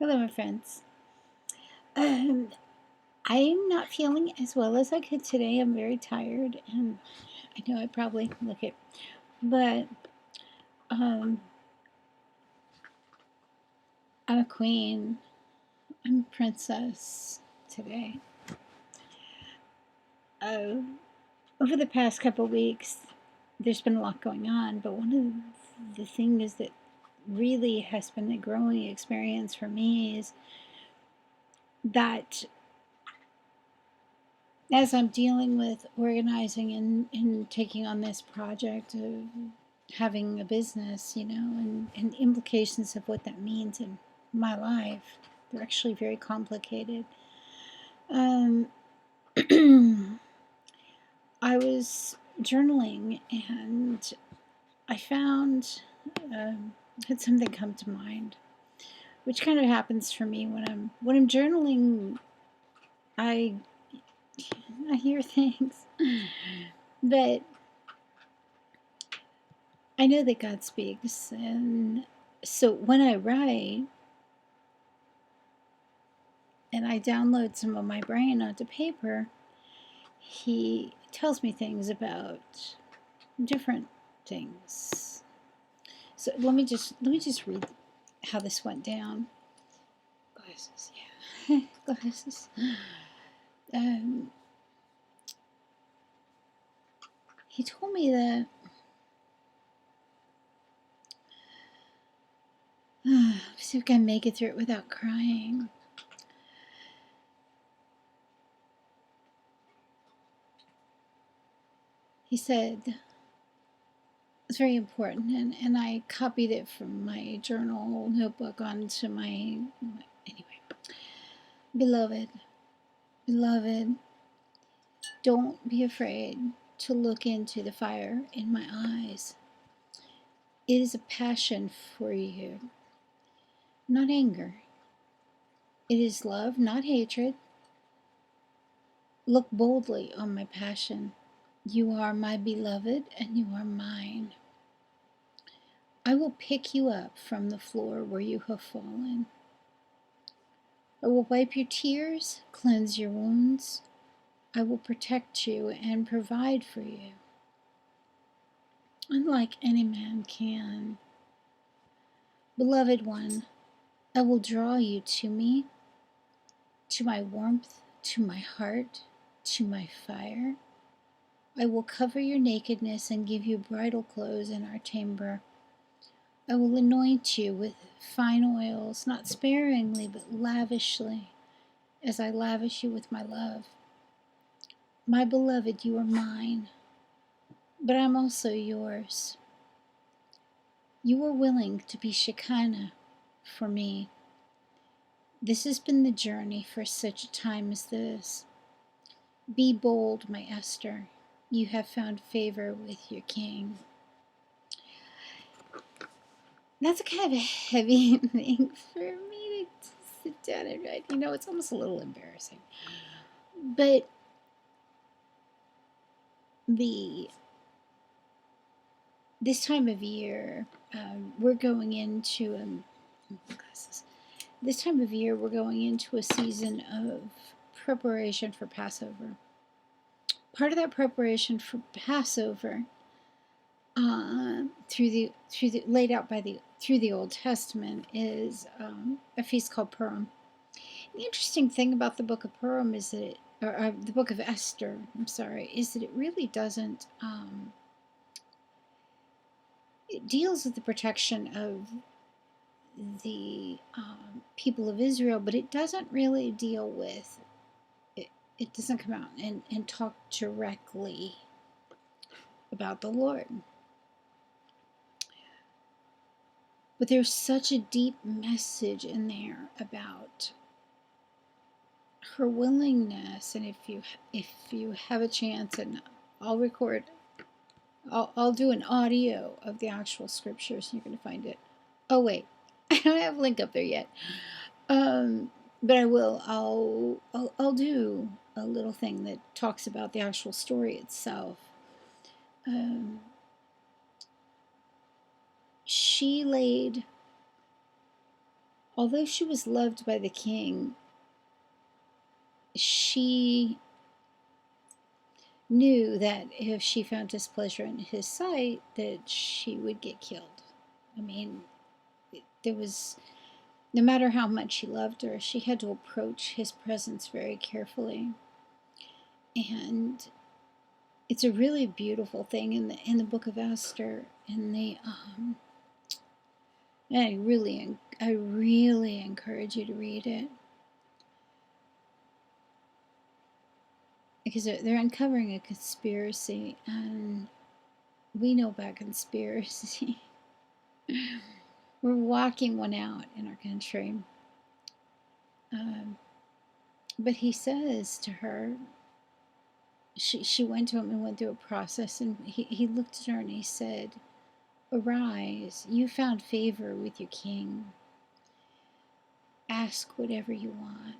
Hello, my friends. Um, I'm not feeling as well as I could today. I'm very tired, and I know I probably look it, but um, I'm a queen. I'm a princess today. Uh, Over the past couple of weeks, there's been a lot going on, but one of the things that really has been a growing experience for me is that as I'm dealing with organizing and taking on this project of having a business, and implications of what that means in my life, they're actually very complicated. Um, I was journaling and I found had something come to mind, which kind of happens for me when I'm journaling. I I hear things, but I know that God speaks, and so when I write and I download some of my brain onto paper, He tells me things about different things. So let me just read how this went down. Glasses, yeah, glasses. Um, he told me that see if I can make it through it without crying. He said it's very important, and I copied it from my journal notebook onto my anyway. Beloved, beloved, don't be afraid to look into the fire in my eyes. It is a passion for you, not anger. It is love, not hatred. Look boldly on my passion. You are my beloved, and you are mine. I will pick you up from the floor where you have fallen. I will wipe your tears, cleanse your wounds. I will protect you and provide for you, unlike any man can. Beloved one, I will draw you to me, to my warmth, to my heart, to my fire. I will cover your nakedness and give you bridal clothes in our chamber. I will anoint you with fine oils, not sparingly, but lavishly, as I lavish you with my love. My beloved, you are mine, but I'm also yours. You were willing to be Shekinah for me. This has been the journey for such a time as this. Be bold, my Esther. You have found favor with your king. That's a kind of a heavy thing for me to sit down and write. It's almost a little embarrassing. But this time of year, we're going into this time of year we're going into a season of preparation for Passover. Part of that preparation for Passover, through the laid out through the Old Testament, is a feast called Purim. The interesting thing about the book of Purim is that the book of Esther, I'm sorry, is that it really doesn't. It deals with the protection of the people of Israel, but it doesn't really deal with it. It doesn't come out and talk directly about the Lord. But there's such a deep message in there about her willingness, and if you have a chance, and I'll record, I'll do an audio of the actual scriptures, and you're going to find it. Oh wait, I don't have a link up there yet. But I will. I'll do a little thing that talks about the actual story itself. She laid although she was loved by the king, she knew that if she found displeasure in his sight, that she would get killed. I mean, there was, no matter how much she loved her, she had to approach his presence very carefully. And it's a really beautiful thing in the book of Esther. And I really encourage you to read it, because they're uncovering a conspiracy, and we know about conspiracy. We're walking one out in our country. But he says to her, she went to him and went through a process, and he looked at her and he said, "Arise, you found favor with your king. Ask whatever you want."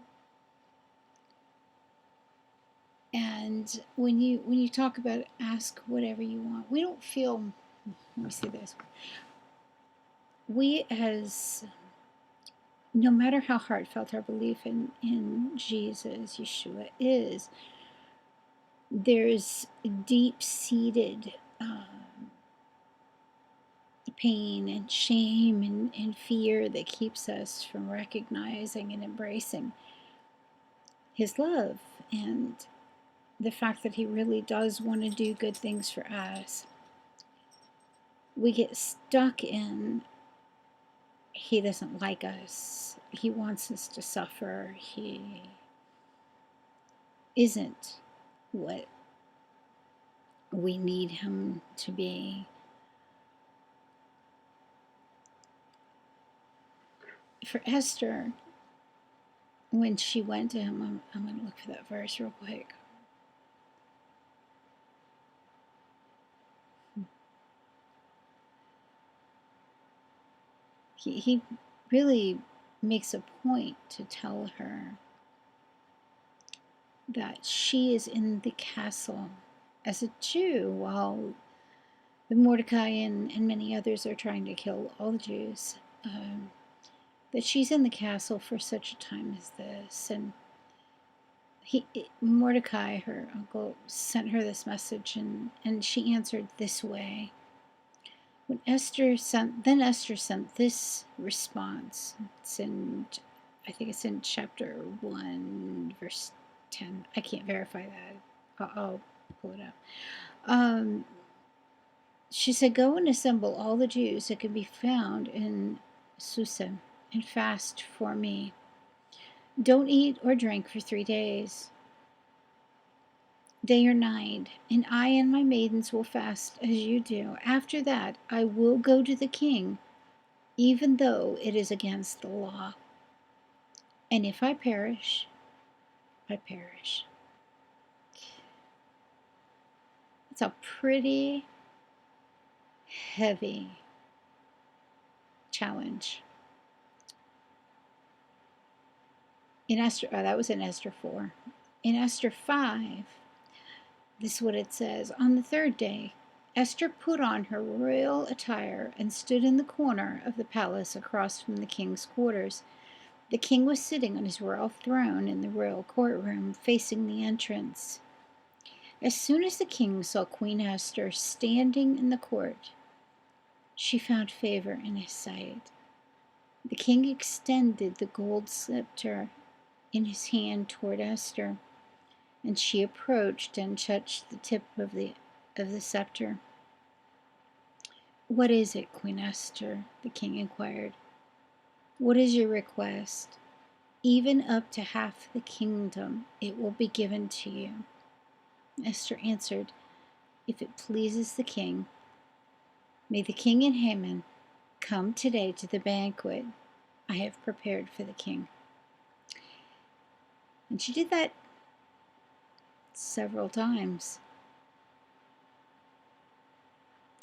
And when you talk about ask whatever you want, we don't feel, let me say this, we as, no matter how heartfelt our belief in Jesus, Yeshua is, there's deep-seated pain and shame and fear that keeps us from recognizing and embracing his love and the fact that he really does want to do good things for us. We get stuck in, he doesn't like us, he wants us to suffer, he isn't what we need him to be. For Esther, when she went to him, I'm going to look for that verse real quick. He really makes a point to tell her that she is in the castle as a Jew, while the Mordecai and many others are trying to kill all the Jews. That she's in the castle for such a time as this. And Mordecai, her uncle, sent her this message, and she answered this way. When Esther sent this response. I think it's in chapter 1, verse 10. I can't verify that. I'll pull it up. She said, "Go and assemble all the Jews that can be found in Susa and fast for me. Don't eat or drink for 3 days, day or night, and I and my maidens will fast as you do. After that, I will go to the king, even though it is against the law. And if I perish, I perish." It's a pretty heavy challenge. In Esther, that was in Esther 4. In Esther 5, this is what it says. On the 3rd day, Esther put on her royal attire and stood in the corner of the palace across from the king's quarters. The king was sitting on his royal throne in the royal courtroom facing the entrance. As soon as the king saw Queen Esther standing in the court, she found favor in his sight. The king extended the gold scepter in his hand toward Esther, and she approached and touched the tip of the scepter. "What is it, Queen Esther?" the king inquired. "What is your request? Even up to half the kingdom, it will be given to you." Esther answered, "If it pleases the king, may the king and Haman come today to the banquet I have prepared for the king." And she did that several times.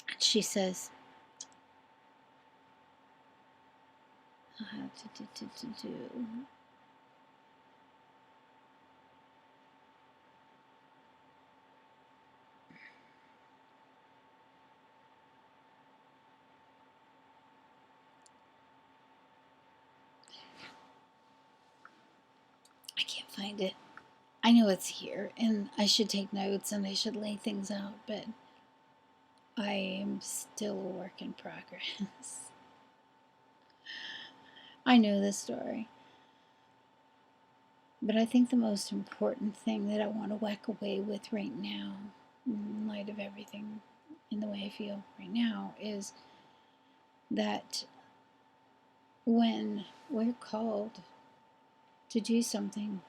And she says, find it. I know it's here, and I should take notes and I should lay things out, but I am still a work in progress. I know this story. But I think the most important thing that I want to whack away with right now, in light of everything in the way I feel right now, is that when we're called to do something,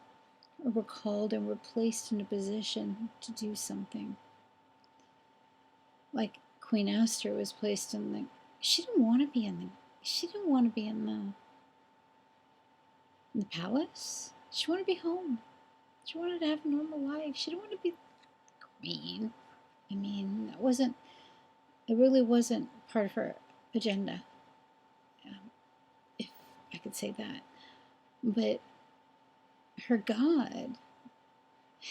or we're called and we're placed in a position to do something, like Queen Esther was placed in the, she didn't want to be in the palace. She wanted to be home. She wanted to have a normal life. She didn't want to be queen. I mean, it really wasn't part of her agenda, if I could say that. But her God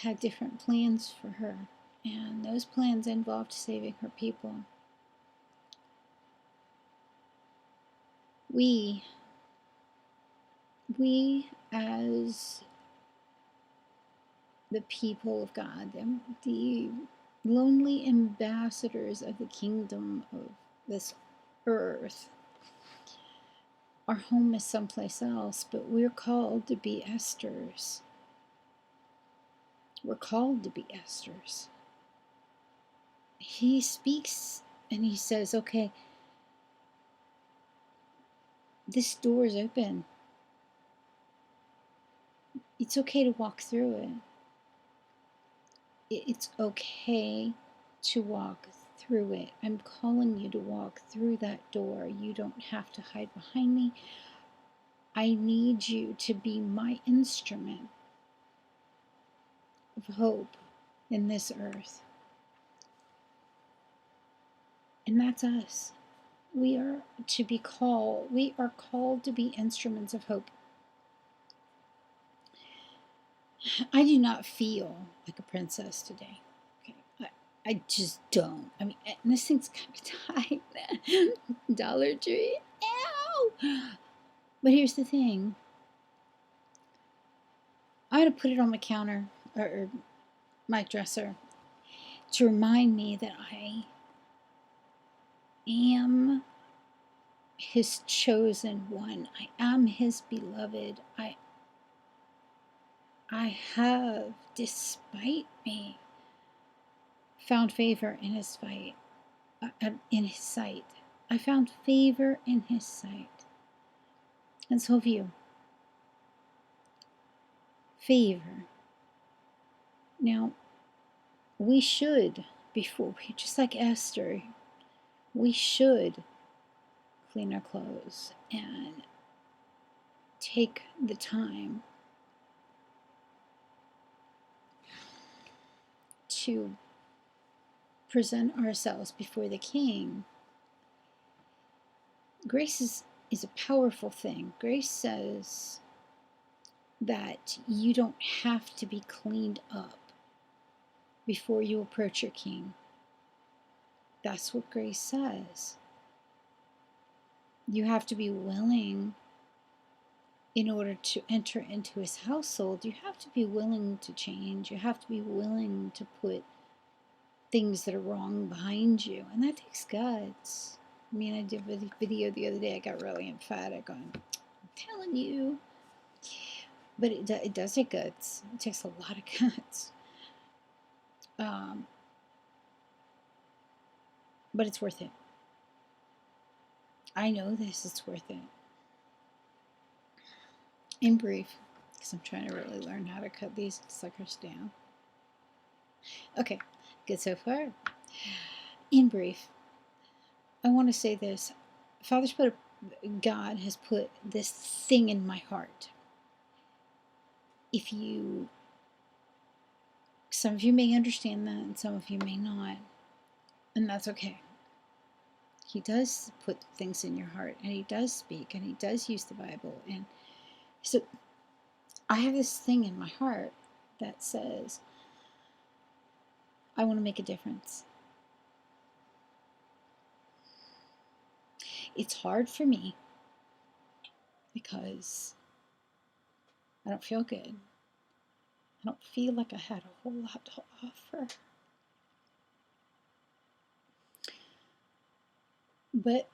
had different plans for her, and those plans involved saving her people. We as the people of God, the lonely ambassadors of the kingdom of this earth, our home is someplace else, but we're called to be Esthers. We're called to be Esthers. He speaks and he says, okay, this door is open. It's okay to walk through it. It's okay to walk through it. I'm calling you to walk through that door. You don't have to hide behind me. I need you to be my instrument of hope in this earth. And that's us. We are called to be instruments of hope. I do not feel like a princess today. Okay, I just don't. I mean, and this thing's kind of tight. Dollar Tree. Ow! But here's the thing. I had to put it on my counter or my dresser to remind me that I am his chosen one. I am his beloved. I have, despite me, found favor in his sight. I found favor in his sight. And so have you. Favor. Now, we should, just like Esther, we should clean our clothes and take the time to present ourselves before the King. Grace is a powerful thing. Grace says that you don't have to be cleaned up before you approach your King. That's what grace says. You have to be willing, in order to enter into his household, you have to be willing to change. You have to be willing to put things that are wrong behind you. And that takes guts. I mean, I did a video the other day. I got really emphatic on, I'm telling you. But it does take guts. It takes a lot of guts. But it's worth it. I know this, it's worth it. In brief, because I'm trying to really learn how to cut these suckers down. Okay, good so far. In brief, I want to say this. God has put this thing in my heart. Some of you may understand that, and some of you may not. And that's okay. He does put things in your heart, and he does speak, and he does use the Bible. And so I have this thing in my heart that says, I want to make a difference. It's hard for me because I don't feel good. don't feel like I had a whole lot to offer. But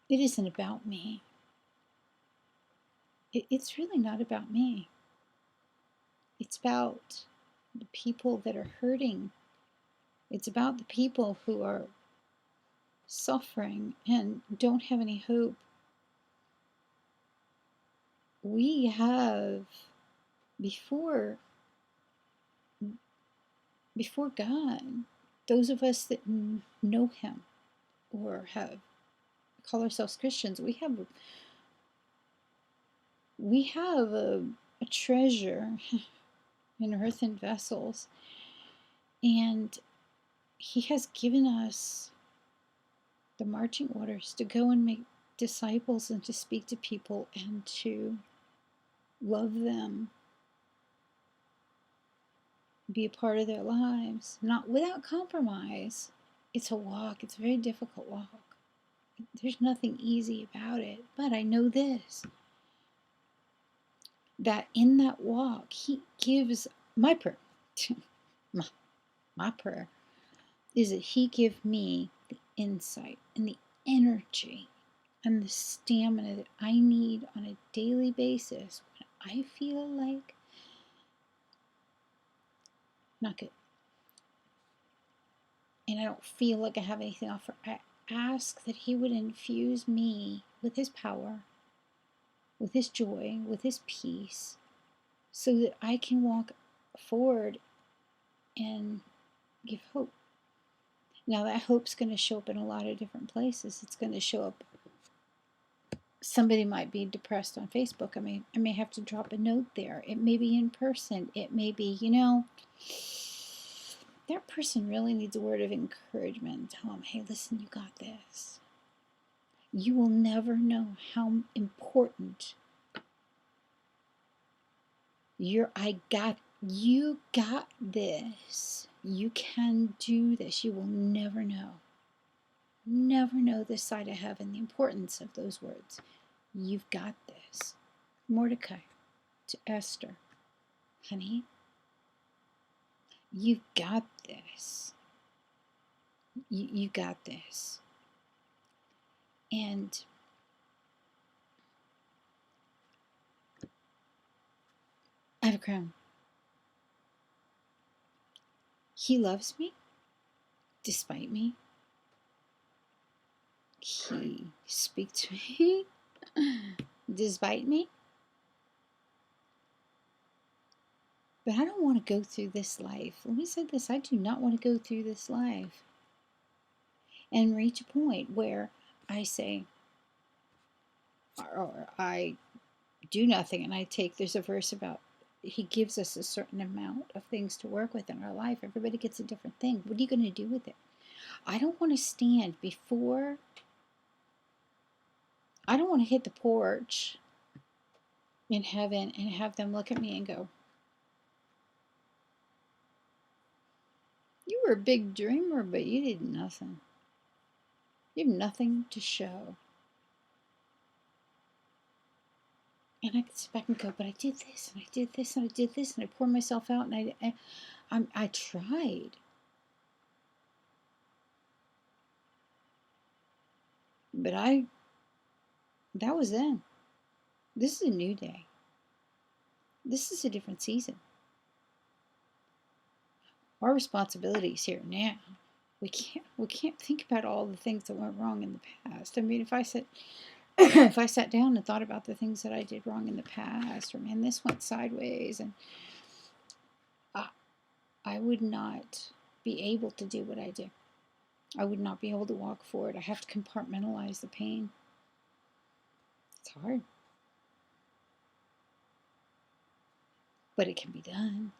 it isn't about me. It's really not about me. It's about the people that are hurting. It's about the people who are suffering and don't have any hope. We have, before God, those of us that know Him or call ourselves Christians, we have a treasure in earthen vessels, and He has given us the marching orders to go and make disciples and to speak to people and to love them, be a part of their lives, not without compromise. It's a walk. It's a very difficult walk. There's nothing easy about it. But I know this, that in that walk, He gives my prayer. my prayer is that He give me the insight and the energy and the stamina that I need on a daily basis when I feel like not good and I don't feel like I have anything to offer. I ask that He would infuse me with His power, with His joy, with His peace, so that I can walk forward and give hope. Now, that hope's going to show up in a lot of different places. It's going to show up. Somebody might be depressed on Facebook. I may have to drop a note there. It may be in person. It may be, that person really needs a word of encouragement. Tell them, hey, listen, you got this. You will never know how important you got this. You can do this. You will never know. Never know this side of heaven, the importance of those words. You've got this. Mordecai to Esther, honey, you've got this. You got this. And I have a crown. He loves me despite me. He speaks to me despite me. But I don't want to go through this life. Let me say this, I do not want to go through this life and reach a point where I say, or I do nothing, and there's a verse about He gives us a certain amount of things to work with in our life. Everybody gets a different thing. What are you going to do with it? I don't want to stand before, I don't want to hit the porch in heaven and have them look at me and go, you were a big dreamer, but you did nothing. You have nothing to show. And I could sit back and go, but I did this, and I did this, and I did this, and I poured myself out, and I tried. But that was then. This is a new day. This is a different season. Our responsibility is here now. We can't think about all the things that went wrong in the past. I mean, if I sat down and thought about the things that I did wrong in the past, or man, this went sideways, and I would not be able to do what I do. I would not be able to walk forward. I have to compartmentalize the pain. It's hard. But it can be done.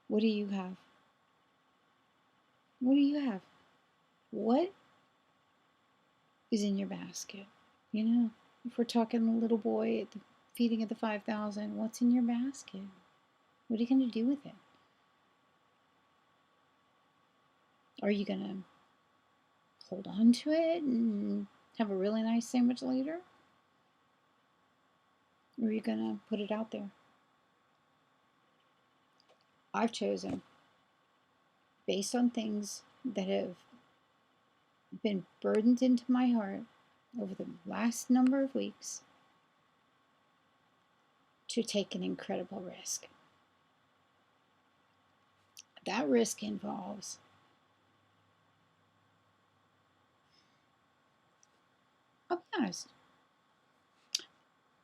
What do you have? What do you have? What is in your basket? If we're talking the little boy at the feeding of the 5,000, what's in your basket? What are you going to do with it? Are you going to hold on to it and have a really nice sandwich later? Or are you going to put it out there? I've chosen, based on things that have been burdened into my heart over the last number of weeks, to take an incredible risk. That risk involves I'll be honest,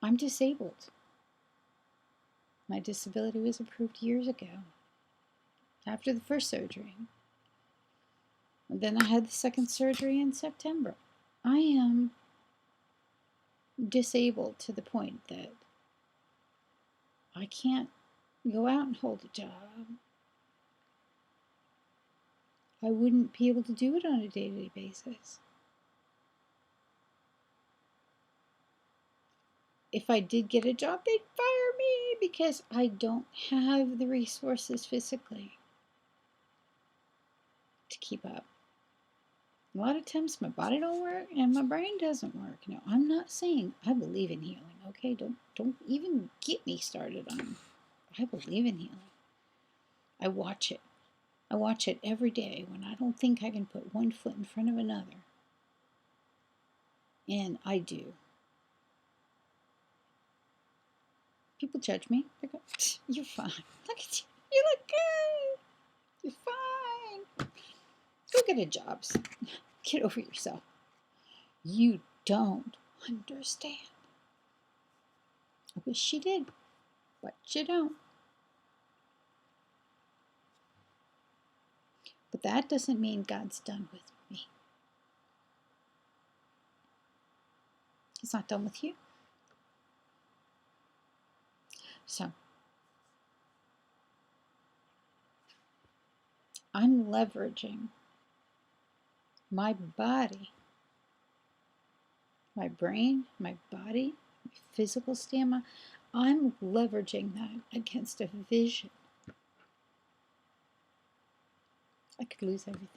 I'm disabled. My disability was approved years ago, after the first surgery. And then I had the second surgery in September. I am disabled to the point that I can't go out and hold a job. I wouldn't be able to do it on a day-to-day basis. If I did get a job, they'd fire me because I don't have the resources physically to keep up. A lot of times my body don't work and my brain doesn't work. Now, I'm not saying I believe in healing, okay? Don't even get me started on I believe in healing. I watch it. I watch it every day when I don't think I can put one foot in front of another. And I do. People judge me. They go, you're fine. Look at you. You look good. You're fine. Go get a job. Get over yourself. You don't understand. I wish you did, but you don't. But that doesn't mean God's done with me. He's not done with you. So, I'm leveraging my body, my brain, my body, my physical stamina. I'm leveraging that against a vision. I could lose everything.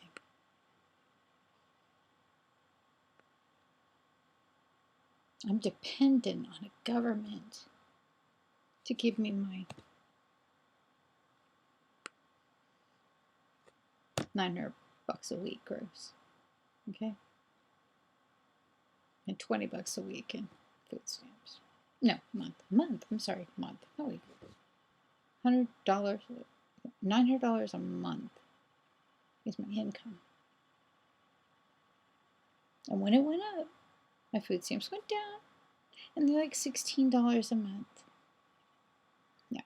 I'm dependent on a government to give me my $900 a week gross, okay? And $20 a week in food stamps. No, month. I'm sorry, month, not week. $100, $900 a month is my income. And when it went up, my food stamps went down, and they're like $16 a month. Now,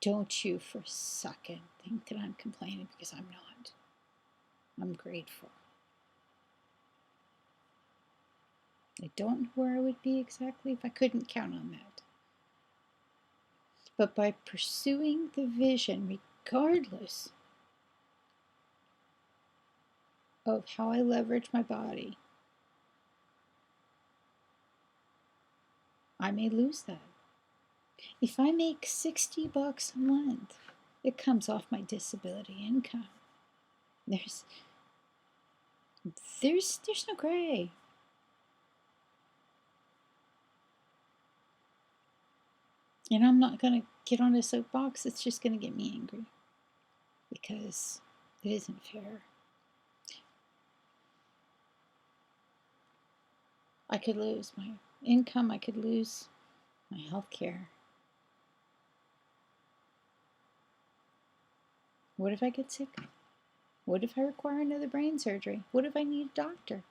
don't you for a second think that I'm complaining, because I'm not. I'm grateful. I don't know where I would be exactly if I couldn't count on that. But by pursuing the vision, regardless of how I leverage my body, I may lose that. If I make $60 a month, it comes off my disability income. There's no gray. And I'm not going to get on a soapbox. It's just going to get me angry, because it isn't fair. I could lose my income. I could lose my health care. What if I get sick? What if I require another brain surgery? What if I need a doctor?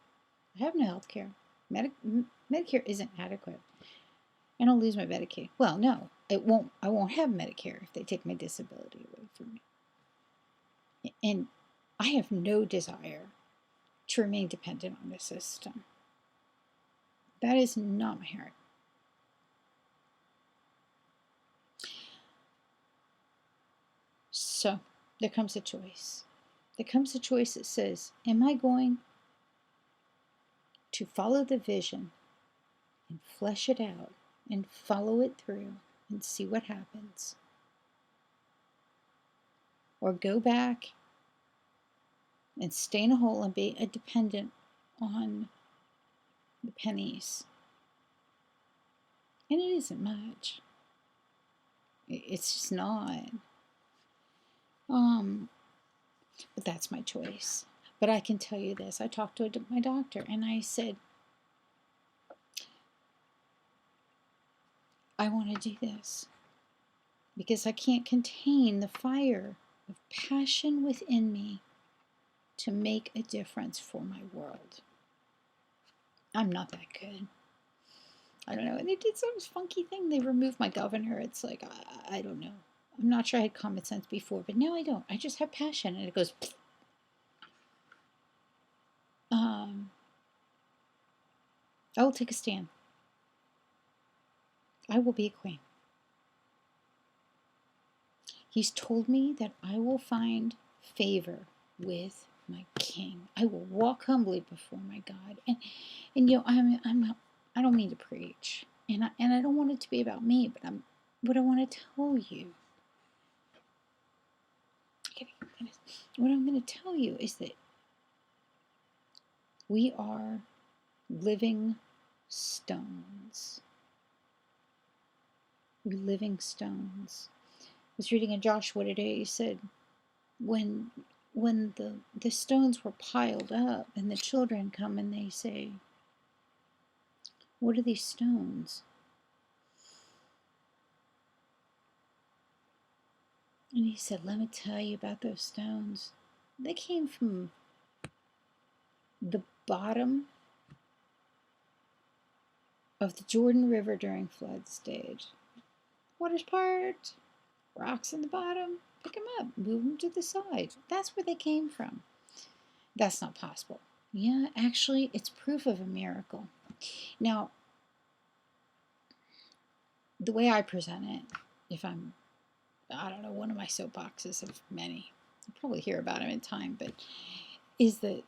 I have no health care. Medicare isn't adequate. And I'll lose my Medicaid. Well, no, it won't. I won't have Medicare if they take my disability away from me. And I have no desire to remain dependent on the system. That is not my heart. So there comes a choice. There comes a choice that says, am I going to follow the vision and flesh it out and follow it through and see what happens? Or go back and stay in a hole and be a dependent on the pennies And it isn't much. It's just not. But that's my choice. But I can tell you this. I talked to my doctor and I said, I want to do this because I can't contain the fire of passion within me to make a difference for my world. I'm not that good. I don't know. And they did some funky thing. They removed my governor. It's like, I don't know. I'm not sure I had common sense before, but now I don't. I just have passion. And it goes, I will take a stand. I will be a queen. He's told me that I will find favor with my king. I will walk humbly before my God. And you know, I don't mean to preach. And I don't want it to be about me, but what I want to tell you. What I'm going to tell you is that we are living stones. We're living stones. I was reading in Joshua today. He said, when the stones were piled up, and the children come and they say, "What are these stones?" And he said, "Let me tell you about those stones. They came from the bottom of the Jordan River during flood stage. Water's part, rocks in the bottom. Pick them up, move them to the side. That's where they came from." That's not possible. Yeah, actually, it's proof of a miracle. Now, the way I present it, if I don't know, one of my soapboxes of many, you'll probably hear about them in time, but is that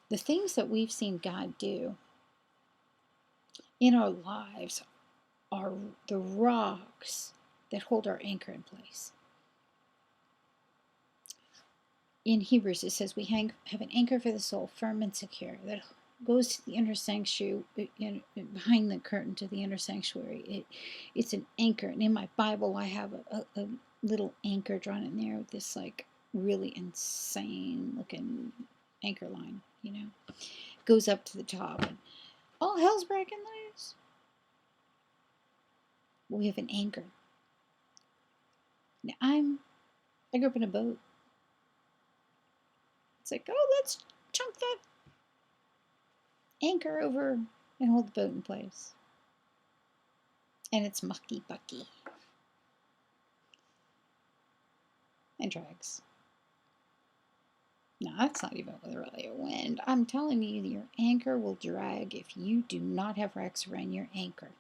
the things that we've seen God do in our lives are the rocks that hold our anchor in place. In Hebrews, it says we have an anchor for the soul, firm and secure, that goes to the inner sanctuary, behind the curtain to the inner sanctuary. It's an anchor. And in my Bible, I have a little anchor drawn in there with this like really insane looking anchor line, you know. It goes up to the top and all hell's breaking loose. We have an anchor. Now I grew up in a boat. It's like, oh, let's chunk that anchor over and hold the boat in place. And it's mucky bucky and drags. Now, that's not even with really a wind. I'm telling you, your anchor will drag if you do not have rocks around your anchor.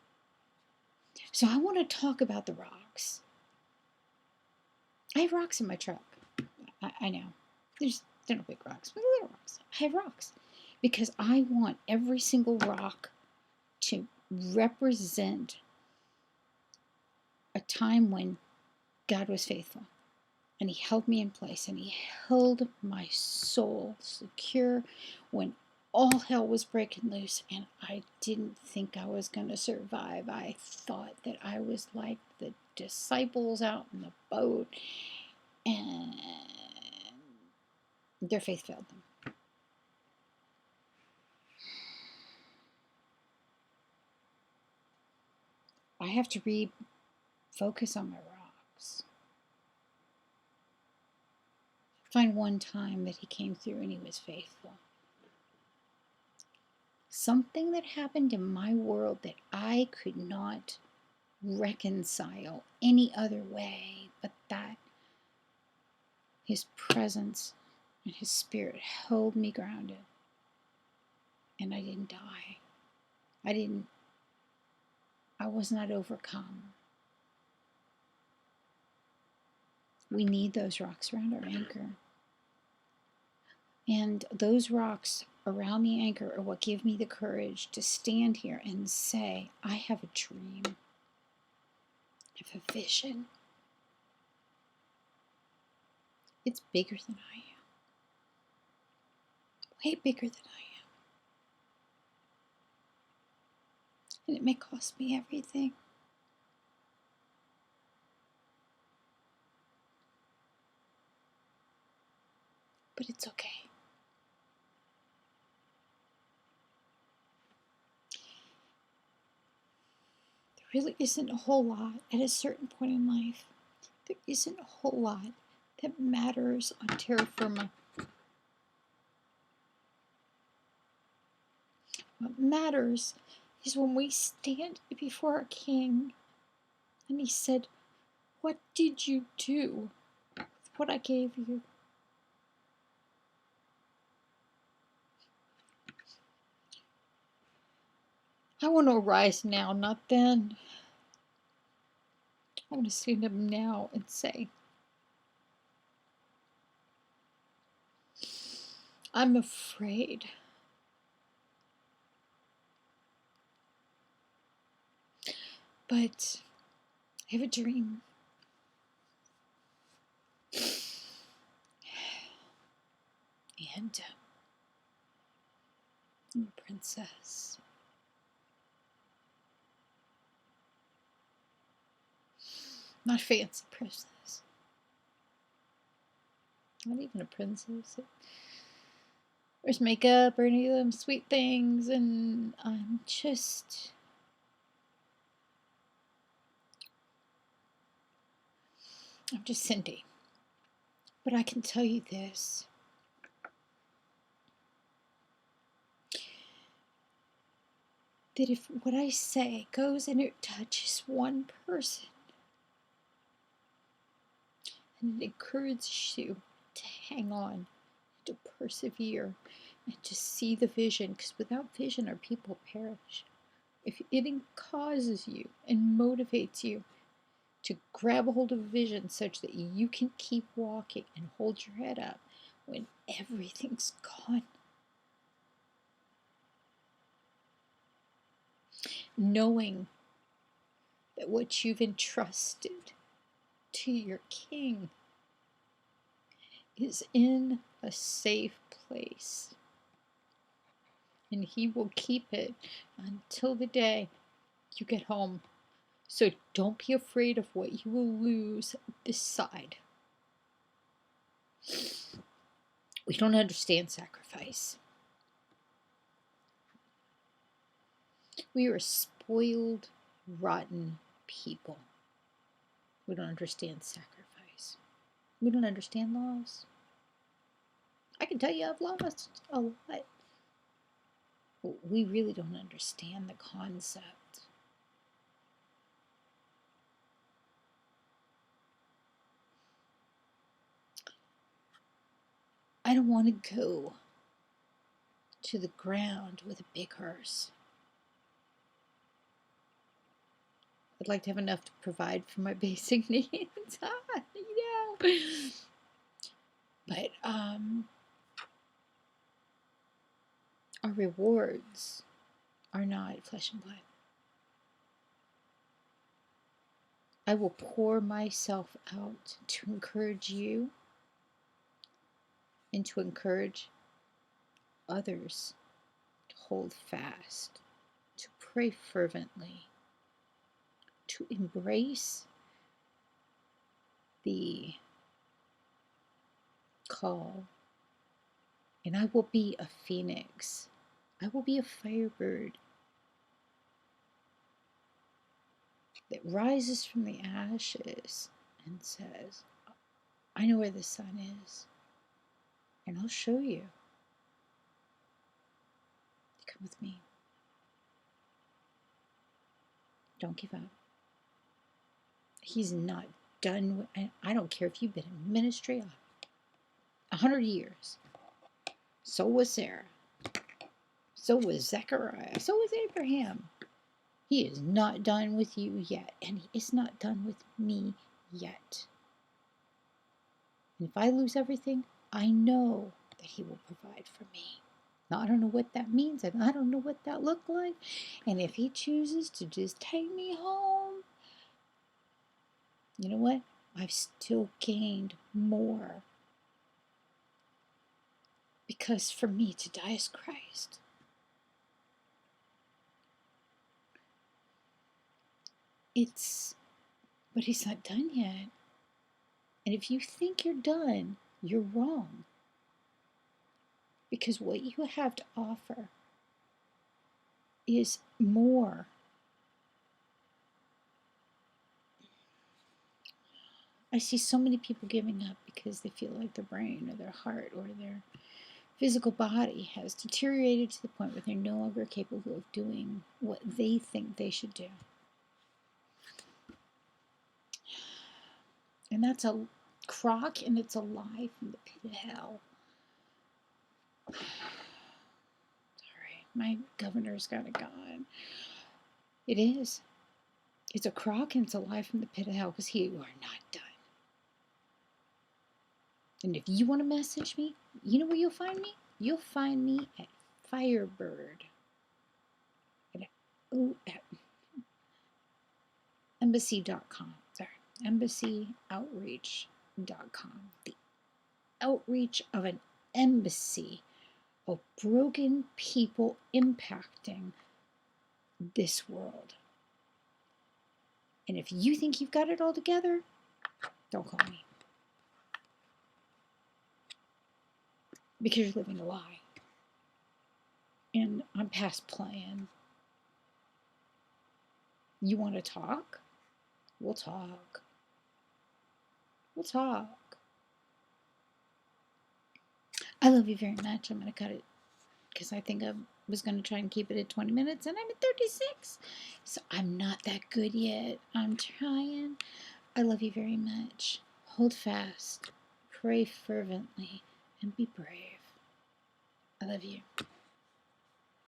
So I want to talk about the rocks. I have rocks in my truck. I know. They're not big rocks, but little rocks. I have rocks because I want every single rock to represent a time when God was faithful. And he held me in place, and he held my soul secure when all hell was breaking loose, and I didn't think I was going to survive. I thought that I was like the disciples out in the boat, and their faith failed them. I have to refocus on my rocks. Find one time that he came through and he was faithful. Something that happened in my world that I could not reconcile any other way but that his presence and his spirit held me grounded, and I didn't die. I was not overcome. We need those rocks around our anchor. And those rocks around the anchor are what give me the courage to stand here and say, I have a dream. I have a vision. It's bigger than I am. Way bigger than I am. and it may cost me everything. But it's okay. There really isn't a whole lot at a certain point in life. There isn't a whole lot that matters on terra firma. What matters is when we stand before our King and he said, "What did you do with what I gave you?" I want to arise now, not then. I want to stand up now and say, I'm afraid. But I have a dream. And I'm a princess. Not a fancy princess. Not even a princess. There's makeup or any of them sweet things, and I'm just Cindy. But I can tell you this. That if what I say goes and it touches one person, and it encourages you to hang on, to persevere, and to see the vision, because without vision our people perish. If it causes you and motivates you to grab a hold of a vision such that you can keep walking and hold your head up when everything's gone, knowing that what you've entrusted to your King is in a safe place, and he will keep it until the day you get home. So don't be afraid of what you will lose this side. We don't understand sacrifice. We are spoiled, rotten people. We don't understand sacrifice. We don't understand loss. I can tell you I've lost a lot. But we really don't understand the concept. I don't want to go to the ground with a big hearse. I'd like to have enough to provide for my basic needs. But our rewards are not flesh and blood. I will pour myself out to encourage you and to encourage others to hold fast, to pray fervently, to embrace the call. And I will be a phoenix. I will be a firebird that rises from the ashes and says, I know where the sun is, and I'll show you. Come with me. Don't give up. He's not done with, I don't care if you've been in ministry 100 years. So was Sarah. So was Zechariah. So was Abraham. He is not done with you yet, and he is not done with me yet. And if I lose everything, I know that he will provide for me. Now, I don't know what that means, and I don't know what that looked like. And if he chooses to just take me home, you know what? I've still gained more. Because for me to die is Christ. but he's not done yet. And if you think you're done, you're wrong. Because what you have to offer is more. I see so many people giving up because they feel like their brain or their heart or their physical body has deteriorated to the point where they're no longer capable of doing what they think they should do. And that's a crock, and it's a lie from the pit of hell. Sorry, my governor's got it gone. It is. It's a crock, and it's a lie from the pit of hell, because you are not done. And if you want to message me, you know where you'll find me? You'll find me at Firebird. At embassy.com. Sorry, embassyOutreach.com. The outreach of an embassy of broken people impacting this world. And if you think you've got it all together, don't call me. Because you're living a lie. And I'm past playing. You want to talk? We'll talk. We'll talk. I love you very much. I'm going to cut it because I think I was going to try and keep it at 20 minutes and I'm at 36. So I'm not that good yet. I'm trying. I love you very much. Hold fast. Pray fervently and be brave. I love you.